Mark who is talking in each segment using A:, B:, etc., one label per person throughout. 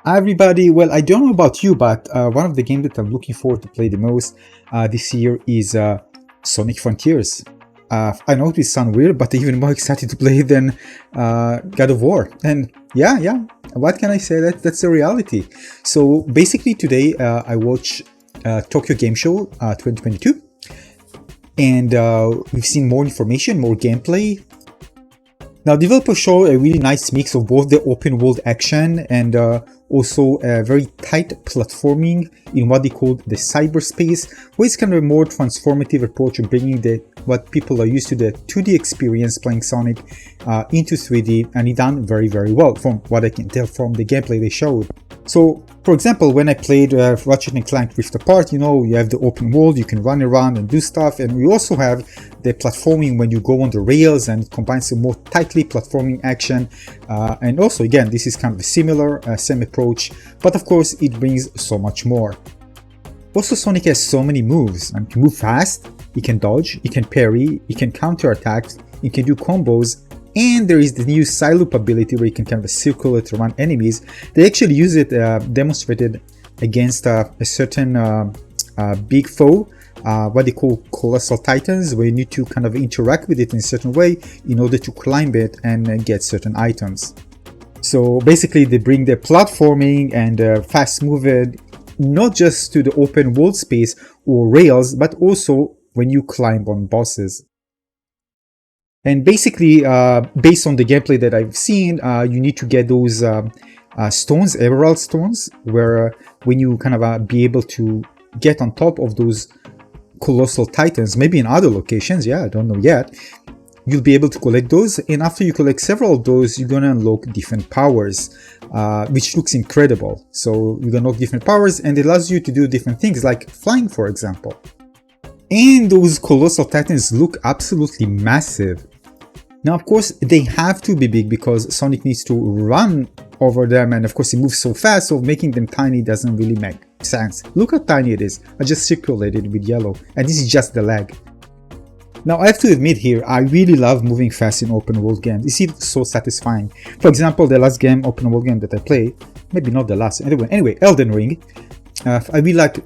A: Hi everybody, well I don't know about you, but one of the games that I'm looking forward to play the most this year is Sonic Frontiers. I know it will sound weird, but I'm even more excited to play it than God of War. And yeah, what can I say? That's the reality. So basically today I watched Tokyo Game Show 2022, and we've seen more information, more gameplay. Now, developers show a really nice mix of both the open world action and also a very tight platforming in what they call the cyberspace, where it's kind of a more transformative approach of bringing what people are used to, the 2D experience playing Sonic into 3D, and it done very well from what I can tell from the gameplay they showed. So, for example, when I played Ratchet & Clank Rift Apart, you know, you have the open world, you can run around and do stuff, and we also have the platforming when you go on the rails, and it combines a more tightly platforming action. And also, again, this is kind of a similar, same approach, but of course, it brings so much more. Also, Sonic has so many moves. He can move fast, he can dodge, he can parry, he can counter attack, he can do combos, and there is the new side loop ability where you can kind of circulate around enemies. They actually use it, demonstrated against a certain big foe, what they call colossal titans, where you need to kind of interact with it in a certain way in order to climb it and get certain items. So basically they bring the platforming and fast moving not just to the open world space or rails, but also when you climb on bosses. And basically, based on the gameplay that I've seen, you need to get those stones, emerald stones, where when you kind of be able to get on top of those colossal titans, maybe in other locations, yeah, I don't know yet, you'll be able to collect those. And after you collect several of those, you're gonna unlock different powers, which looks incredible. So you're gonna unlock different powers, and it allows you to do different things, like flying, for example. And those colossal titans look absolutely massive. Now, of course, they have to be big because Sonic needs to run over them, and of course, he moves so fast, so making them tiny doesn't really make sense. Look how tiny it is. I just circulated with yellow, and this is just the leg. Now, I have to admit here, I really love moving fast in open world games. It's so satisfying. For example, the last game, open world game that I played, maybe not the last, anyway, Elden Ring. I really like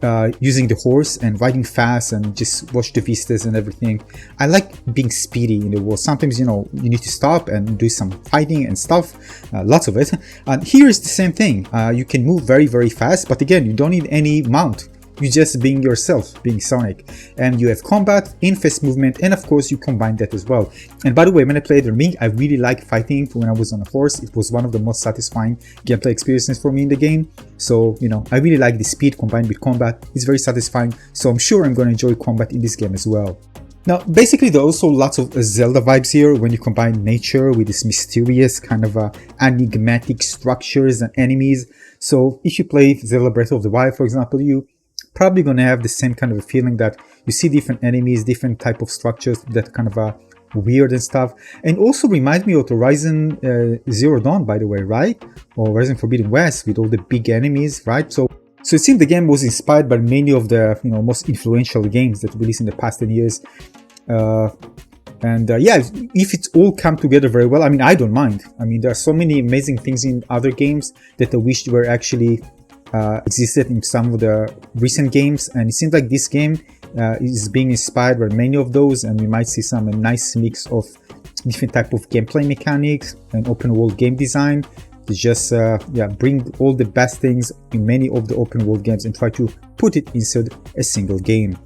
A: using the horse and riding fast and just watch the vistas and everything. I like being speedy in the world. Sometimes, you know, you need to stop and do some fighting and stuff, lots of it. And here is the same thing. You can move very fast, but again, you don't need any mount. You're just being yourself, being Sonic. And you have combat, in-fast movement, and of course you combine that as well. And by the way, when I played the Ring, I really liked fighting when I was on a horse. It was one of the most satisfying gameplay experiences for me in the game. So, you know, I really like the speed combined with combat. It's very satisfying, so I'm sure I'm going to enjoy combat in this game as well. Now, basically, there are also lots of Zelda vibes here when you combine nature with this mysterious kind of enigmatic structures and enemies. So if you play Zelda Breath of the Wild, for example, you probably gonna have the same kind of a feeling that you see different enemies, different type of structures that kind of weird and stuff. And also reminds me of Horizon Zero Dawn, by the way, right? Or Horizon Forbidden West with all the big enemies, right? So it seems the game was inspired by many of the most influential games that released in the past 10 years. Yeah, if it's all come together very well, I mean, I don't mind. I mean, there are so many amazing things in other games that I wish were actually existed in some of the recent games, and it seems like this game is being inspired by many of those, and we might see some nice mix of different type of gameplay mechanics and open world game design to just bring all the best things in many of the open world games and try to put it inside a single game.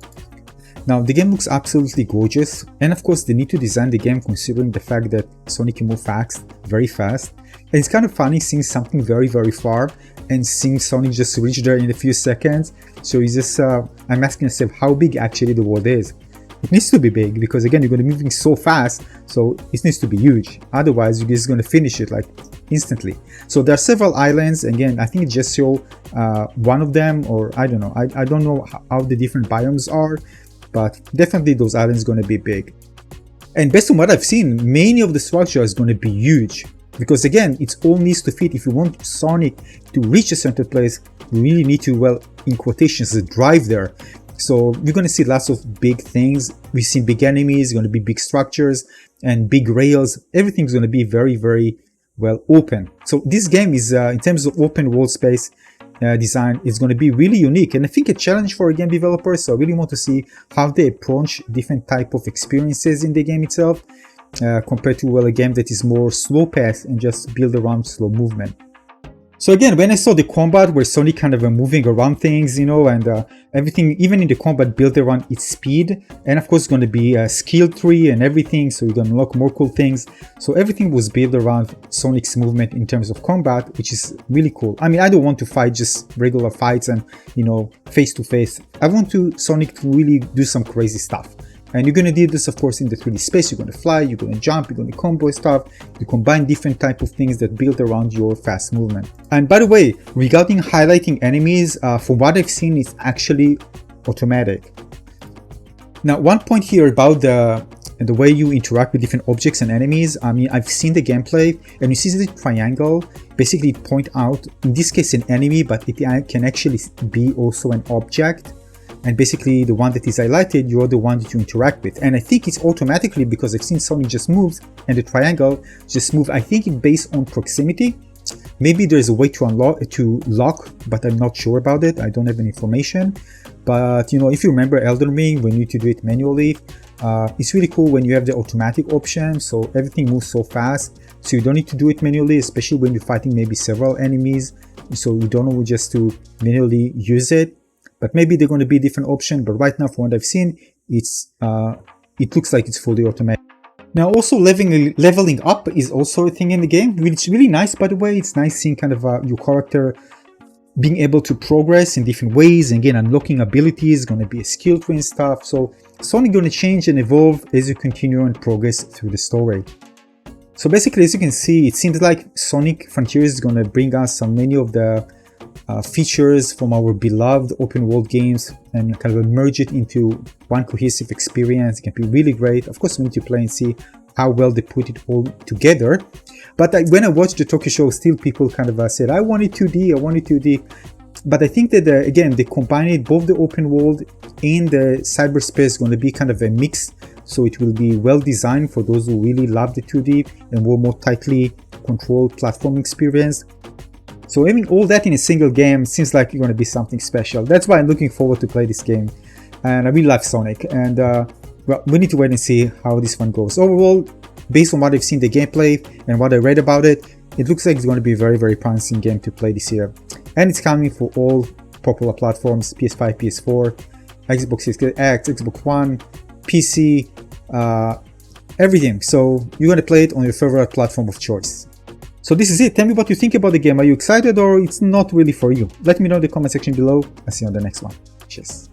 A: Now, the game looks absolutely gorgeous, and of course they need to design the game considering the fact that Sonic can move very fast. And it's kind of funny seeing something very far and seeing Sonic just reach there in a few seconds. So it's just, I'm asking myself how big actually the world is. It needs to be big because again, you're going to be moving so fast, so it needs to be huge. Otherwise, you're just going to finish it like instantly. So there are several islands. Again, I think it just show one of them, or I don't know. I don't know how the different biomes are, but definitely those islands going to be big. And based on what I've seen, many of the structure is going to be huge. Because again, it all needs to fit. If you want Sonic to reach a certain place, you really need to, well, in quotations, drive there. So you're going to see lots of big things. We've seen big enemies, going to be big structures and big rails. Everything's going to be very well, open. So this game is, in terms of open world space design, is going to be really unique, and I think a challenge for a game developer. So I really want to see how they approach different type of experiences in the game itself, compared to, well, a game that is more slow path and just build around slow movement. So again, when I saw the combat where Sonic kind of moving around things, and everything, even in the combat, built around its speed, and of course it's going to be a skill tree and everything, so you can unlock more cool things. So everything was built around Sonic's movement in terms of combat, which is really cool. I mean, I don't want to fight just regular fights and, face to face. I want Sonic to really do some crazy stuff. And you're going to do this, of course, in the 3D space. You're going to fly, you're going to jump, you're going to combo stuff. You combine different type of things that build around your fast movement. And by the way, regarding highlighting enemies, from what I've seen, it's actually automatic. Now, one point here about the way you interact with different objects and enemies. I mean, I've seen the gameplay, and you see the triangle basically point out, in this case, an enemy, but it can actually be also an object. And basically the one that is highlighted, you're the one that you interact with. And I think it's automatically, because I've seen Sonic just moves and the triangle just move. I think it's based on proximity. Maybe there's a way to lock, but I'm not sure about it. I don't have any information. But if you remember Elden Ring, when you need to do it manually, it's really cool when you have the automatic option. So everything moves so fast, so you don't need to do it manually, especially when you're fighting maybe several enemies. So you don't know just to manually use it. But maybe they're going to be a different option. But right now, from what I've seen, it looks like it's fully automatic. Now, also leveling up is also a thing in the game, which is really nice. By the way, it's nice seeing kind of your character being able to progress in different ways. And again, unlocking abilities, going to be a skill tree and stuff. So Sonic going to change and evolve as you continue and progress through the story. So basically, as you can see, it seems like Sonic Frontiers is going to bring us many of the features from our beloved open world games and kind of merge it into one cohesive experience. It can be really great. Of course, we need to play and see how well they put it all together. But when I watched the Tokyo show, still people kind of said, I want it 2D, I want it 2D. But I think that, again, they combine both the open world and the cyberspace is going to be kind of a mix. So it will be well designed for those who really love the 2D and more tightly controlled platform experience. So having all that in a single game seems like it's going to be something special. That's why I'm looking forward to play this game. And I really love Sonic. And well, we need to wait and see how this one goes. Overall, based on what I've seen the gameplay and what I read about it, it looks like it's going to be a very, very promising game to play this year. And it's coming for all popular platforms: PS5, PS4, Xbox Series X, Xbox One, PC, everything. So you're going to play it on your favorite platform of choice. So this is it. Tell me what you think about the game. Are you excited or it's not really for you? Let me know in the comment section below. I'll see you on the next one. Cheers.